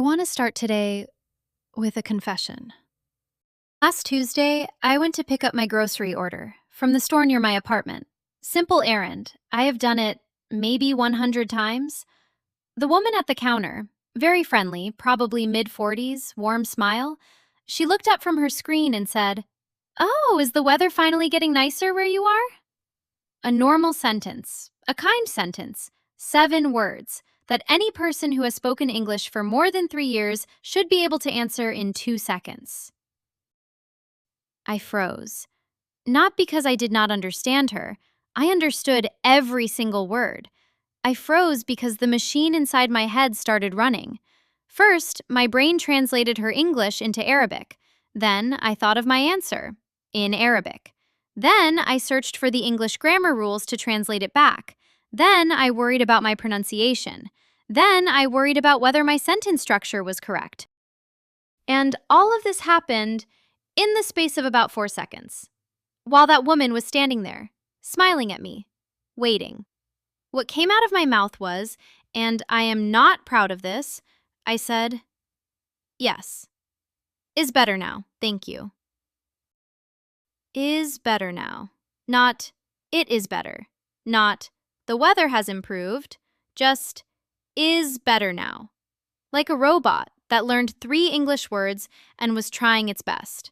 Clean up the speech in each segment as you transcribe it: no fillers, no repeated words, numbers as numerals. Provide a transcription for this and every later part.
want to start today with a confession. Last Tuesday, I went to pick up my grocery order from the store near my apartment. Simple errand. I have done it maybe 100 times. The woman at the counter, very friendly, probably mid-40s, warm smile, she looked up from her screen and said, "Oh, is the weather finally getting nicer where you are?" A normal sentence, a kind sentence, 7 words that any person who has spoken English for more than 3 years should be able to answer in 2 seconds. I froze. Not because I did not understand her. I understood every single word. I froze because the machine inside my head started running. First, my brain translated her English into Arabic. Then I thought of my answer in Arabic. Then I searched for the English grammar rules to translate it back. Then I worried about my pronunciation. Then I worried about whether my sentence structure was correct. And all of this happened in the space of about 4 seconds, while that woman was standing there, smiling at me, waiting. What came out of my mouth was, and I am not proud of this, I said, "Yes. Is better now, thank you." Is better now. Not, it is better. Not, the weather has improved. Just, is better now. Like a robot that learned 3 English words and was trying its best.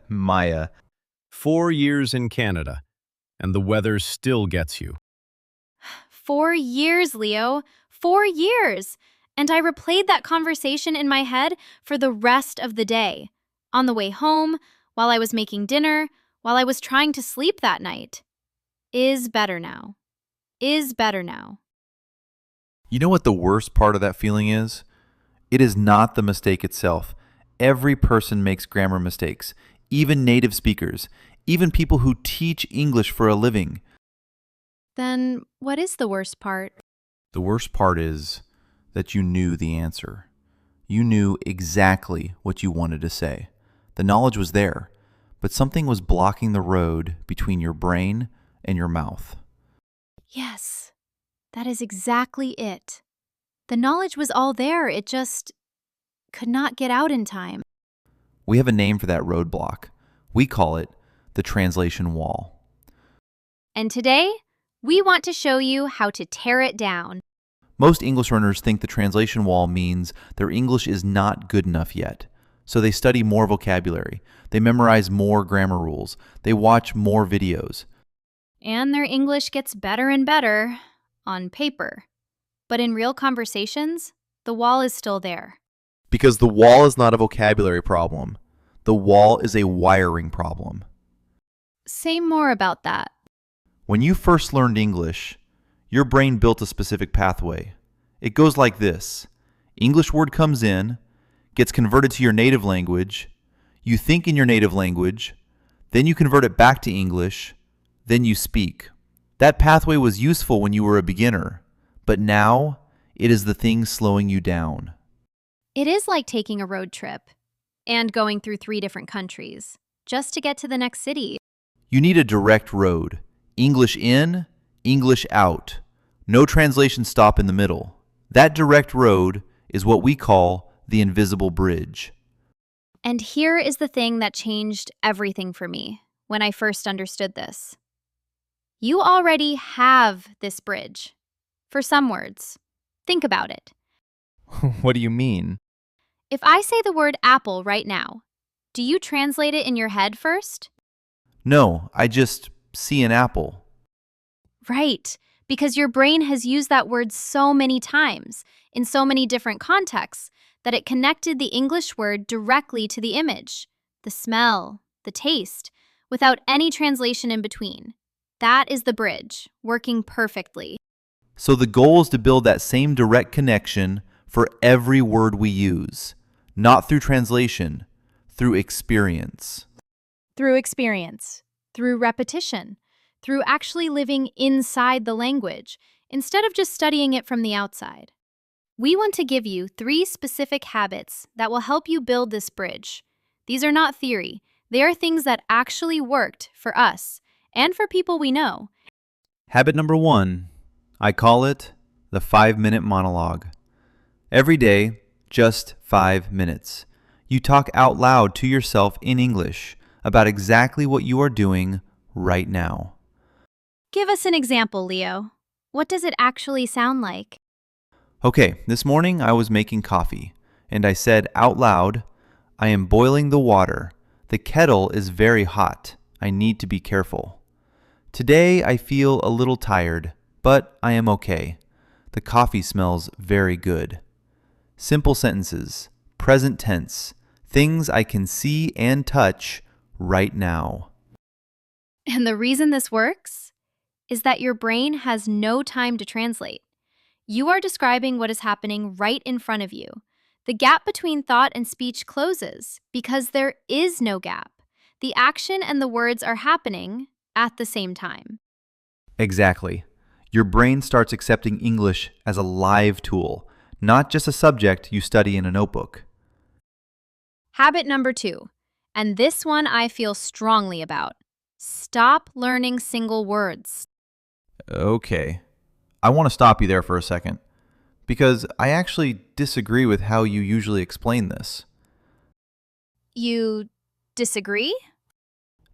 Maya. 4 years in Canada, and the weather still gets you. 4 years, Leo. 4 years. And I replayed that conversation in my head for the rest of the day. On the way home, while I was making dinner, while I was trying to sleep that night. Is better now. Is better now. You know what the worst part of that feeling is? It is not the mistake itself. Every person makes grammar mistakes, even native speakers, even people who teach English for a living. Then what is the worst part? The worst part is that you knew the answer. You knew exactly what you wanted to say. The knowledge was there, but something was blocking the road between your brain and your mouth. Yes, that is exactly it. The knowledge was all there, it just could not get out in time. We have a name for that roadblock. We call it the translation wall. And today, we want to show you how to tear it down. Most English learners think the translation wall means their English is not good enough yet. So they study more vocabulary, they memorize more grammar rules, they watch more videos. And their English gets better and better on paper. But in real conversations, the wall is still there. Because the wall is not a vocabulary problem. The wall is a wiring problem. Say more about that. When you first learned English, your brain built a specific pathway. It goes like this. English word comes in, gets converted to your native language, you think in your native language, then you convert it back to English, then you speak. That pathway was useful when you were a beginner, but now it is the thing slowing you down. It is like taking a road trip and going through 3 different countries just to get to the next city. You need a direct road. English in, English out. No translation stop in the middle. That direct road is what we call the invisible bridge. And here is the thing that changed everything for me when I first understood this. You already have this bridge. For some words. Think about it. What do you mean? If I say the word apple right now, do you translate it in your head first? No, I just see an apple. Right, because your brain has used that word so many times, in so many different contexts, that it connected the English word directly to the image, the smell, the taste, without any translation in between. That is the bridge, working perfectly. So the goal is to build that same direct connection for every word we use, not through translation, through experience. Through experience, through repetition, through actually living inside the language, instead of just studying it from the outside. We want to give you 3 specific habits that will help you build this bridge. These are not theory. They are things that actually worked for us and for people we know. Habit number 1, I call it the 5-minute monologue. Every day, just 5 minutes. You talk out loud to yourself in English about exactly what you are doing right now. Give us an example, Leo. What does it actually sound like? Okay, this morning I was making coffee, and I said out loud, I am boiling the water. The kettle is very hot. I need to be careful. Today I feel a little tired, but I am okay. The coffee smells very good. Simple sentences, present tense, things I can see and touch right now. And the reason this works is that your brain has no time to translate. You are describing what is happening right in front of you. The gap between thought and speech closes because there is no gap. The action and the words are happening at the same time. Exactly. Your brain starts accepting English as a live tool, not just a subject you study in a notebook. Habit number 2, and this one I feel strongly about. Stop learning single words. Okay. I want to stop you there for a second, because I actually disagree with how you usually explain this. You disagree?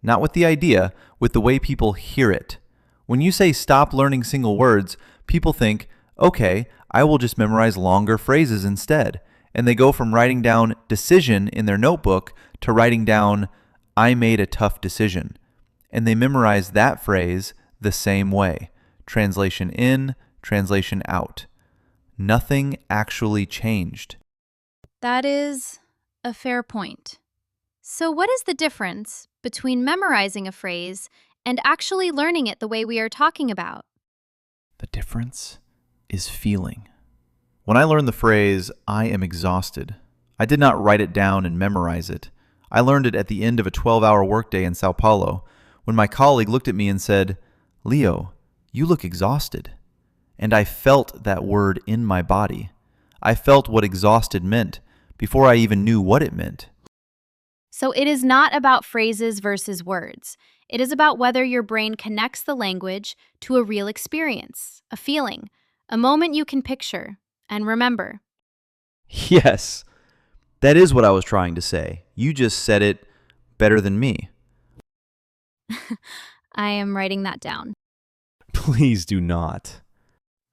Not with the idea, with the way people hear it. When you say stop learning single words, people think, okay, I will just memorize longer phrases instead. And they go from writing down decision in their notebook to writing down, I made a tough decision. And they memorize that phrase the same way. Translation in, translation out. Nothing actually changed. That is a fair point. So, what is the difference between memorizing a phrase and actually learning it the way we are talking about? The difference is feeling. When I learned the phrase, I am exhausted, I did not write it down and memorize it. I learned it at the end of a 12-hour workday in Sao Paulo when my colleague looked at me and said, Leo, you look exhausted. And I felt that word in my body. I felt what exhausted meant before I even knew what it meant. So, it is not about phrases versus words. It is about whether your brain connects the language to a real experience, a feeling, a moment you can picture and remember. Yes, that is what I was trying to say. You just said it better than me. I am writing that down. Please do not.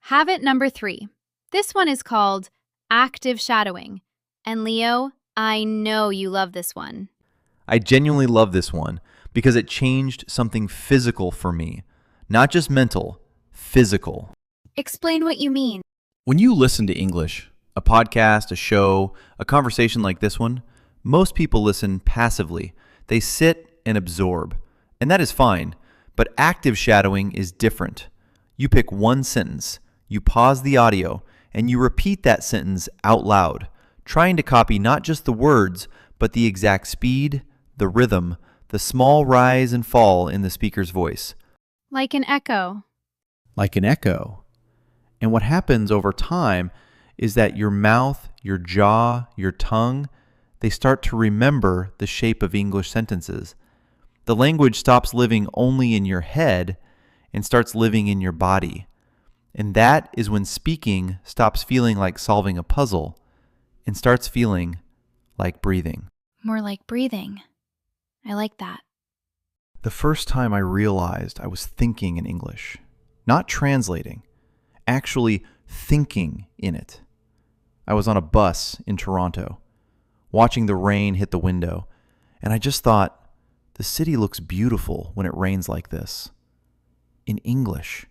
Habit number 3. This one is called active shadowing. And Leo, I know you love this one. I genuinely love this one because it changed something physical for me. Not just mental, physical. Explain what you mean. When you listen to English, a podcast, a show, a conversation like this one, most people listen passively. They sit and absorb. And that is fine, but active shadowing is different. You pick one sentence, you pause the audio, and you repeat that sentence out loud, trying to copy not just the words, but the exact speed, the rhythm, the small rise and fall in the speaker's voice. Like an echo. Like an echo. And what happens over time is that your mouth, your jaw, your tongue, they start to remember the shape of English sentences. The language stops living only in your head and starts living in your body. And that is when speaking stops feeling like solving a puzzle and starts feeling like breathing. More like breathing. I like that. The first time I realized I was thinking in English, not translating, actually thinking in it. I was on a bus in Toronto, watching the rain hit the window, and I just thought, the city looks beautiful when it rains like this. In English,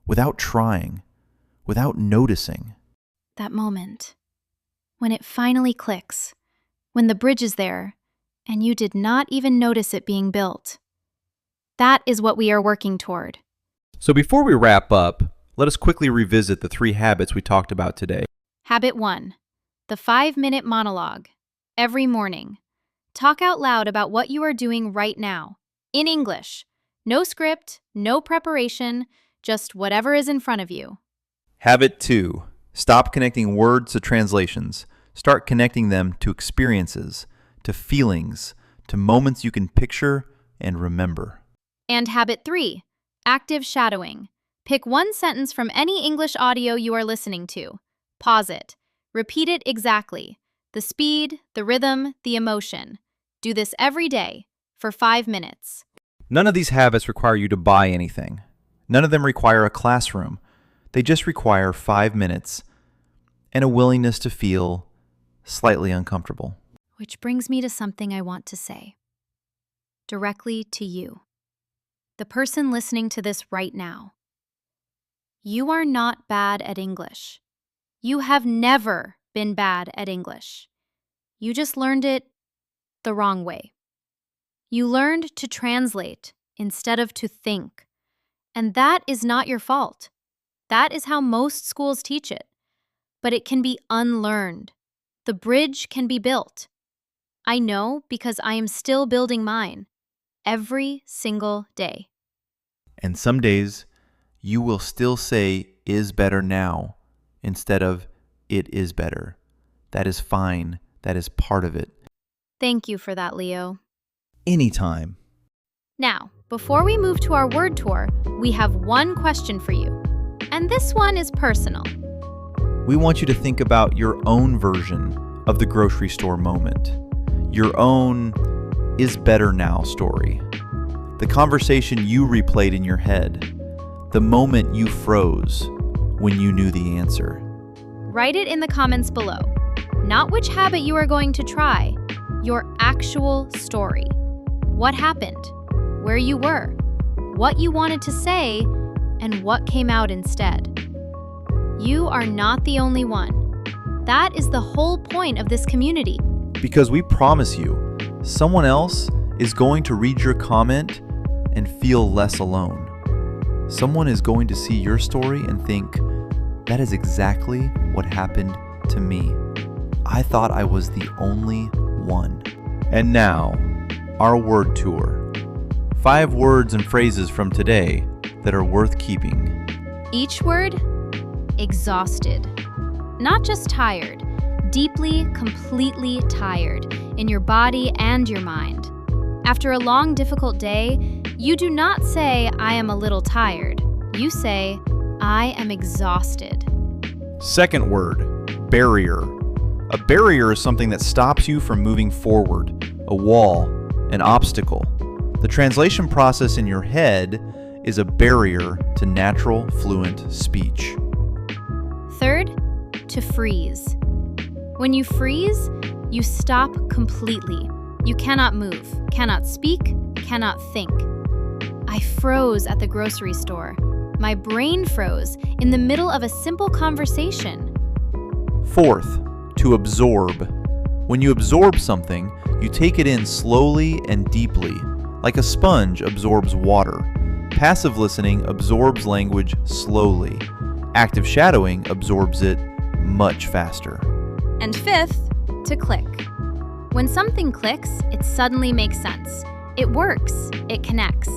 without trying, without noticing. That moment. When it finally clicks. When the bridge is there, and you did not even notice it being built. That is what we are working toward. So before we wrap up, let us quickly revisit the 3 habits we talked about today. Habit 1. The 5-minute monologue. Every morning. Talk out loud about what you are doing right now. In English. No script, no preparation, just whatever is in front of you. Habit 2. Stop connecting words to translations. Start connecting them to experiences, to feelings, to moments you can picture and remember. And habit 3. Active shadowing. Pick one sentence from any English audio you are listening to. Pause it. Repeat it exactly. The speed, the rhythm, the emotion. Do this every day for 5 minutes. None of these habits require you to buy anything. None of them require a classroom. They just require 5 minutes and a willingness to feel slightly uncomfortable. Which brings me to something I want to say. Directly to you, the person listening to this right now. You are not bad at English. You have never been bad at English. You just learned it the wrong way. You learned to translate instead of to think. And that is not your fault. That is how most schools teach it. But it can be unlearned. The bridge can be built. I know because I am still building mine every single day. And some days, you will still say is better now instead of it is better. That is fine. That is part of it. Thank you for that, Leo. Anytime. Now, before we move to our word tour, we have one question for you. And this one is personal. We want you to think about your own version of the grocery store moment. Your own is better now story. The conversation you replayed in your head. The moment you froze when you knew the answer. Write it in the comments below. Not which habit you are going to try, your actual story. What happened? Where you were? What you wanted to say? And what came out instead? You are not the only one. That is the whole point of this community. Because we promise you, someone else is going to read your comment and feel less alone. Someone is going to see your story and think, that is exactly what happened to me. I thought I was the only one. And now, our word tour. 5 words and phrases from today that are worth keeping. Each word, exhausted. Not just tired, deeply, completely tired in your body and your mind. After a long, difficult day, you do not say, I am a little tired. You say, I am exhausted. Second word, barrier. A barrier is something that stops you from moving forward, a wall, an obstacle. The translation process in your head is a barrier to natural, fluent speech. Third, to freeze. When you freeze, you stop completely. You cannot move, cannot speak, cannot think. I froze at the grocery store. My brain froze in the middle of a simple conversation. Fourth, to absorb. When you absorb something, you take it in slowly and deeply, like a sponge absorbs water. Passive listening absorbs language slowly. Active shadowing absorbs it much faster. And fifth, to click. When something clicks, it suddenly makes sense. It works. It connects.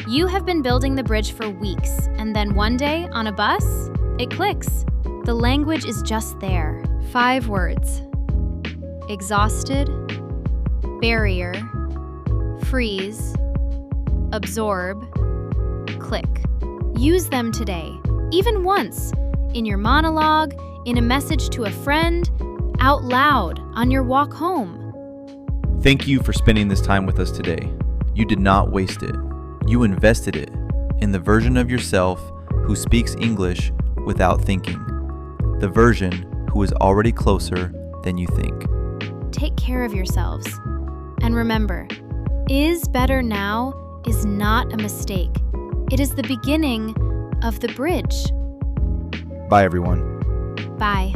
You have been building the bridge for weeks, and then one day, on a bus, it clicks. The language is just there. 5 words. Exhausted, barrier, freeze, absorb, click. Use them today, even once, in your monologue, in a message to a friend, out loud, on your walk home. Thank you for spending this time with us today. You did not waste it. You invested it in the version of yourself who speaks English without thinking. The version who is already closer than you think. Take care of yourselves. And remember, is better now is not a mistake. It is the beginning of the bridge. Bye, everyone. Bye.